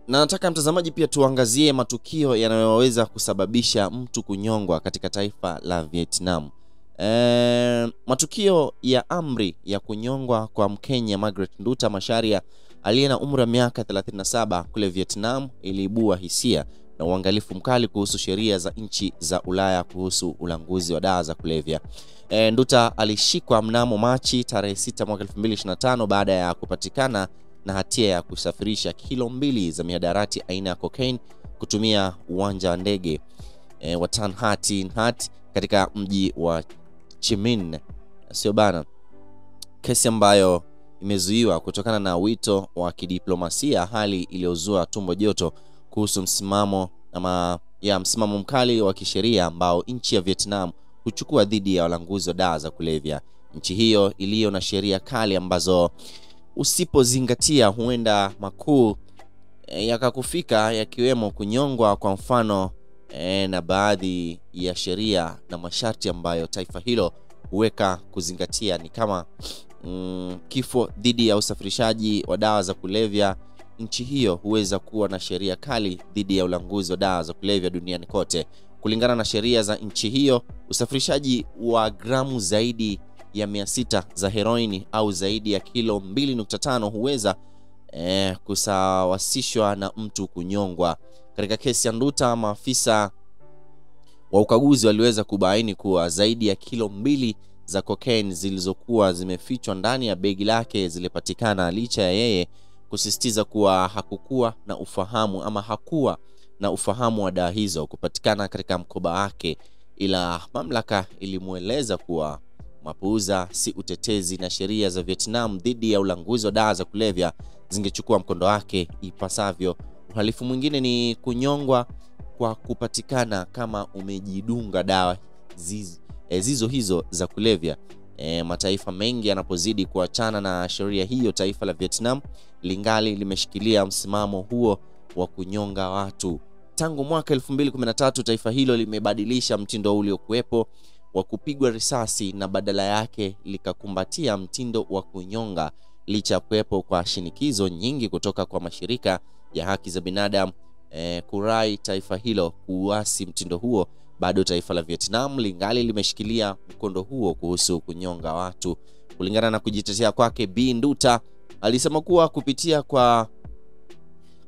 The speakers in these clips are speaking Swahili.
Na nataka mtazamaji pia tuangazie matukio yanayoweza kusababisha mtu kunyongwa katika taifa la Vietnam. Matukio ya amri ya kunyongwa kwa Mkenya Margaret Nduta Macharia aliye na umri wa miaka 37 kule Vietnam iliibua hisia na uangalifu mkali kuhusu sheria za nchi za Ulaya kuhusu ulanguzi wa dawa za kulevya. Nduta alishikwa mnamo Machi tarehe 6 mwaka 2025 baada ya kupatikana na hatia ya kusafirisha kilo 2 za mihadarati aina ya cocaine kutumia uwanja wa ndege wa Tan Hat katika mji wa Chi Minh, sio bana. Kesi ambayo imezuiwa kutokana na wito wa kidiplomasia, hali iliyozua tumbo joto kuhusu msimamo mkali wa kisheria ambao nchi ya Vietnam huchukua dhidi ya walanguzi wa dawa za kulevya. Nchi hiyo iliyo na sheria kali ambazo usipozingatia huenda makuu yakakufika, yakiwemo kunyongwa kwa mfano, na baadhi ya sheria na masharti ambayo taifa hilo huweka kuzingatia ni kama kifo dhidi ya usafirishaji wa dawa za kulevya. Nchi hiyo huweza kuwa na sheria kali dhidi ya ulanguzi wa dawa za kulevya duniani kote. Kulingana na sheria za nchi hiyo, usafirishaji wa gramu zaidi ya 600 za heroini au zaidi ya kilo 2.5 huweza kusawasishwa na mtu kunyongwa. Katika kesi ya Nduta, maafisa wa ukaguzi waliweza kubaini kuwa zaidi ya kilo 2 za cocaine zilizokuwa zimefichwa ndani ya begi lake zilipatikana, licha ya yeye kusisitiza kuwa hakuwa na ufahamu wa dawa hizo kupatikana katika mkoba wake, ila mamlaka ilimueleza kuwa mapuuza si utetezi na sheria za Vietnam dhidi ya ulanguzi wa dawa za kulevya zingechukua mkondo wake ipasavyo. Uhalifu mwingine ni kunyongwa kwa kupatikana kama umejidunga dawa hizo za kulevya. Mataifa mengi yanapozidi kuachana na sheria hiyo, taifa la Vietnam lingali limeshikilia msimamo huo wa kunyonga watu. Tangu mwaka 2013 taifa hilo limebadilisha mtindo uliokuwepo wa kupigwa risasi na badala yake likakumbatia mtindo wa kunyonga, licha ya kuwepo kwa shinikizo nyingi kutoka kwa mashirika ya haki za binadamu kurai taifa hilo kuasi mtindo huo. Bado taifa la Vietnam lingali limeshikilia mkondo huo kuhusu kunyonga watu. Kulingana na kujitetea kwake, Bi Nduta alisema kuwa kupitia kwa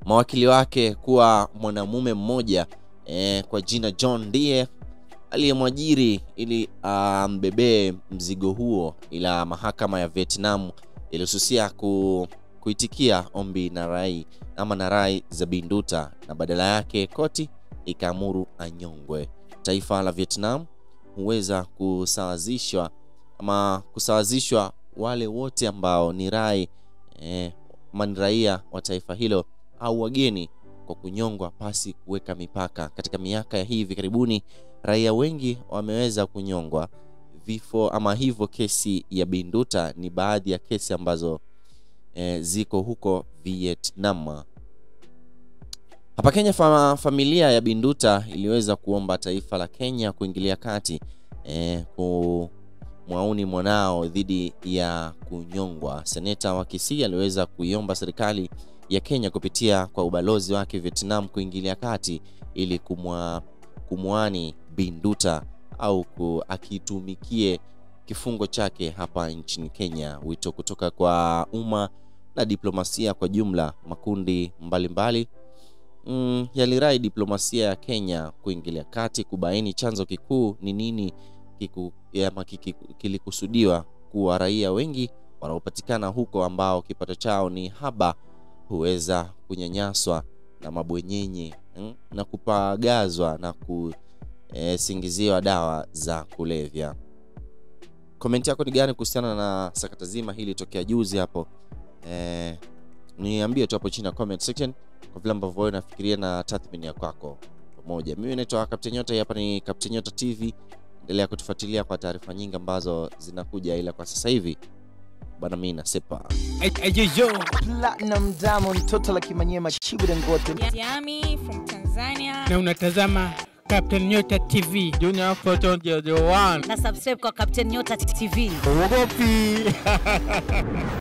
mawakili wake kuwa mwanamume mmoja kwa jina John ndiye aliyemwajiri ili mbebe mzigo huo, ila mahakama ya Vietnam ilisusia kuitikia ombi na rai za Bi Nduta, na badala yake koti ikaamuru anyongwe. Taifa la Vietnam huweza kusawazishwa wale wote ambao ni raia wa taifa hilo au wageni kwa kunyongwa pasi kuweka mipaka. Katika miaka ya hivi karibuni raia wengi wameweza kunyongwa. Hivyo kesi ya Bi Nduta ni baadhi ya kesi ambazo ziko huko Vietnam. Hapa Kenya, familia ya Bi Nduta iliweza kuomba taifa la Kenya kuingilia kati kumwauni mwanao dhidi ya kunyongwa. Seneta wa Kisii aliweza kuiomba serikali ya Kenya kupitia kwa ubalozi wake Vietnam kuingilia kati ili kumwani Bi Nduta au akitumikie kifungo chake hapa nchini Kenya. Wito kutoka kwa umma na diplomasia kwa jumla, makundi mbalimbali yalirai diplomasia ya Kenya kuingilia kati kubaini chanzo kikuu ni nini kilikusudiwa kuwa raia wengi wanaopatikana huko ambao kipato chao ni haba huweza kunyanyaswa na mabwenyenye na kupagazwa na kusingiziwa dawa za kulevya. Comment yako ni gani kuhusiana na sakata zima hili tokea juzi hapo? Niambie tu hapo chini na comment section kwa vile ambavyo unafikiria na tathmini ya kwako pamoja. Mimi naitwa Captain Nyota, hapa ni Captain Nyota TV. Endelea kutufuatilia kwa taarifa nyingi ambazo zinakuja, ila kwa sasa hivi bana mimi nasepa. Platinum Diamond Total la Kimanyema Chibwe Ngote. Yami from Tanzania. Na unatazama Captain Nyota TV. Junior Photon the one. Na subscribe kwa Captain Nyota TV. Ogopi.